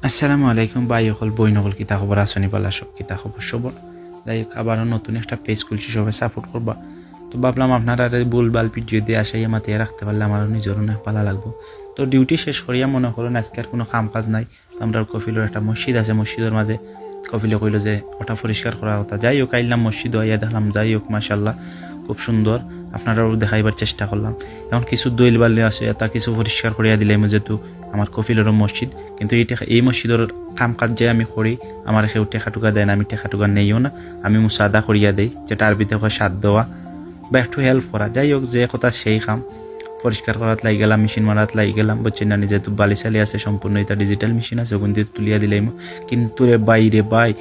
আসসালামু আলাইকুম ভাই হল বই নকল কিতা খবর আসনি পালা সব কিতা খবর সবর যাই হোক আবারও নতুন একটা পেজ খুলছি সবাই সাপোর্ট করবা। তো ভাবলাম আপনারা ভুলভাল ভিডিও দিয়ে আসাইয়া মাতিয়ে রাখতে পারলে আমারও নিজের অনেক ভালো লাগবো। তো ডিউটি শেষ করিয়া মনে করুন আজকে আর কোনো কাম কাজ নাই। তো আমরা কফিলের একটা মসজিদ আছে, মসজিদের মাঝে কফিলে কইল যে ওটা পরিষ্কার করা কথা। যাই হোক আইলাম মসজিদ আইয়া দেখলাম, যাই হোক মাশাল্লাহ খুব সুন্দর, আপনারাও দেখাইবার চেষ্টা করলাম। এখন কিছু দইল বালি আছে তা কিছু পরিষ্কার করিয়া দিলাম, যেহেতু আমার কফিলেরও মসজিদ। কিন্তু এই মসজিদের কাম কাজ যে আমি করি আমার কেউ টেকা টুকা দেয় না, আমি টেকা টুকা নেইও না, আমি মুসাদা করিয়া দেই, যেটা আরবিতে হয় সাথ দেওয়া বা একটু হেল্প করা। যাই হোক যে কথা সেই কাম পরিষ্কার করাত লাগি গেলাম, মেশিন মারাত লাগি গেলাম, বুঝছেন না, যেহেতু বালি চালি আছে সম্পূর্ণ এটা ডিজিটাল মেশিন আছে, ওখান দিয়ে তুলিয়া দিলাম। কিন্তু রে বাই রে বাই,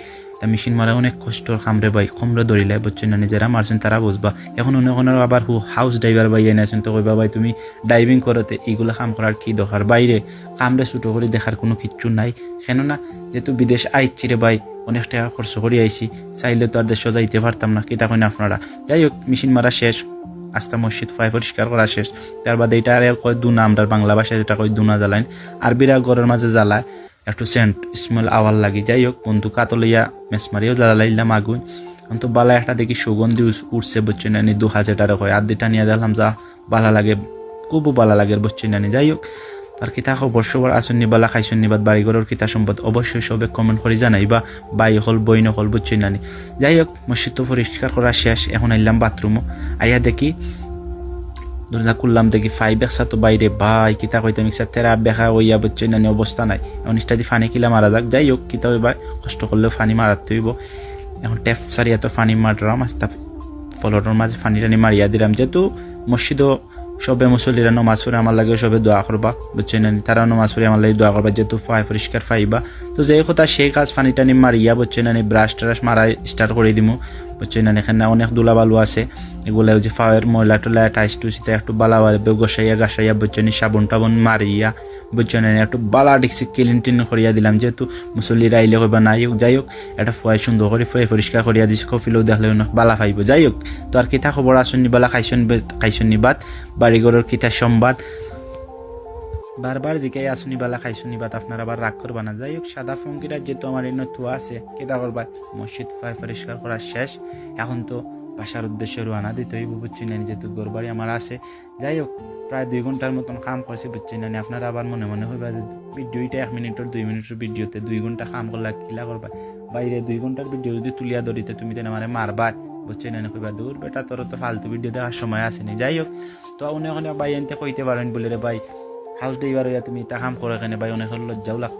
মেশিন মারা অনেক কষ্টর কাম রে ভাই, কমরে ধরিলাই, বুঝছেন না, নিজেরা মারছেন তারা বুঝবা। এখন অনেক আবার হাউস ড্রাইভার ভাই এনেছেন, তো কইবা ভাই তুমি ড্রাইভিং করতে এইগুলো কাম করার কি দরকার, বাইরে কামরে ছোটো করে দেখার কোনো কিচ্ছু নাই। কেননা যেহেতু বিদেশ আইছি রে ভাই, অনেক টাকা খরচ করে আইছি, চাইলে তো আর দেশে যাইতে পারতাম না, কিতা কইনা আপনারা। যাই হোক মেশিন মারা শেষ, আস্তা মসজিদ ফাই পরিষ্কার করা শেষ। তার বাদে এটা আর কয় দুনা, আমরা বাংলা ভাষায় যেটা কয় দুনা জ্বালাইন, আরবিরা ঘরের মাঝে জ্বালায় একটু সেন্ট স্মেল আওয়ার লাগে। যাই হোক বন্ধু কাতলিয়া মেস মারিও জ্বালাইলাম আগুন। তো বালা একটা দেখি সুগন্ধি উঠছে, বুঝছেন না, 2000 টাকা হয়। আর দুটা নিয়ে দেখলাম যা বালা লাগে, খুবও বালা লাগে, বুঝছেন না। যাই হোক তার কিতা খবর সবার আসন্নি বালা খাইছন্নি বাদ বাড়িঘরের কিতা সম্পদ অবশ্যই সবে কমেন্ট করে জানাইবা, বাই হল বই নকল, বুঝছেন না। যাই হোক মসজিদ তো পরিষ্কার করা শেষ, এখন আইলাম বাথরুমও। আইয়া দেখি দরজা খুললাম, দেখি ফাইভ একসা তো বাইরে, ভাই কিতা কইতাম ইচ্ছা তেরা বেখা হইয়া, বুঝছেন না, অবস্থা নাই। এখন ইস্টাদি ফানি কিলা মারা যাক। যাই হোক কিতা হইবা, কষ্ট করলেও ফানি মারাতে হইব। এখন ট্যাপ সারিয়া তো ফানি মারলাম, আস্তা ফলটের মাঝে ফানি টানি মারিয়া দিলাম। যেহেতু মসজিদও সবে মুসল্লিরা নমাজ পড়ে আমার লাগে সবে দোয়া করবা, বুঝছেন না, তারা নমাজ পড়ে আমার লাগে দোয়া করবা, যেহেতু ফাই পরিষ্কার ফাইবা। তো যে কথা সেই কাজ ফানি টানি মারিয়া, বুঝছেন না, ব্রাশ ট্রাশ মারা স্টার্ট করে দিমু, বুঝছেন না। এখানে অনেক দুলা বালু আছে, এগুলো যে ফাওয়ার ময়লা টোলা টাইস টুসিতে একটু বালাভাবে গোসাইয়া গাছাইয়া, বুঝছেন, সাবুন টাবুন মারিয়া, বুঝছেন, একটু বালা ডিক্সি ক্লিন টিন করিয়া দিলাম, যেহেতু মুসল্লিরা আইলে কইবা নাই হোক। যাই হোক এটা ফুয়াই সুন্দর করে ফুয়ে পরিষ্কার করিয়া দিছি, কফিলেও দেখলে অনেক বালা ফাইব। যাই হোক তো আর কিতা খবর আসুননি বালা খাইছন্নি বাদ বাড়িঘরের কিতা সম্বাদ বারবার জিকাই আসুনি বালা খাইছুনি বাত, আপনারা আবার রাগ করবা না। যাই হোক সাদা ফঙ্কিরা যেহেতু আমার এনে থুয়া আছে, কেদা করবা, মসজিদ ফাই পরিষ্কার করা শেষ। এখন তো বাসার উদ্দেশ্যে রোয়ানা দিতে হইব, বুঝছি না, যেহেতু ঘর বাড়ি আমার আছে। যাই হোক প্রায় 2 ঘন্টার মতন কাম করছি, বুঝছি না। আপনারা আবার মনে মনে হইবা যে ভিডিওটা 1 মিনিটের 2 মিনিটের ভিডিওতে 2 ঘন্টা কাম করলা কিলা করবা, বাইরে 2 ঘন্টার ভিডিও যদি তুলিয়া ধরিতে তুমি তো আমার মারবা, বুঝছেন না, কইবা দূর বেটা তোর তো ফালতু ভিডিও দেখার সময় আসেনি। যাই হোক তো অনেক ভাই এনতে কইতে পারেন বলে রে ভাই হাউস ড্রাইভার হইয়া তুমি তা কাম করে এখানে ভাই, অনেক লজ্জাও লাগতে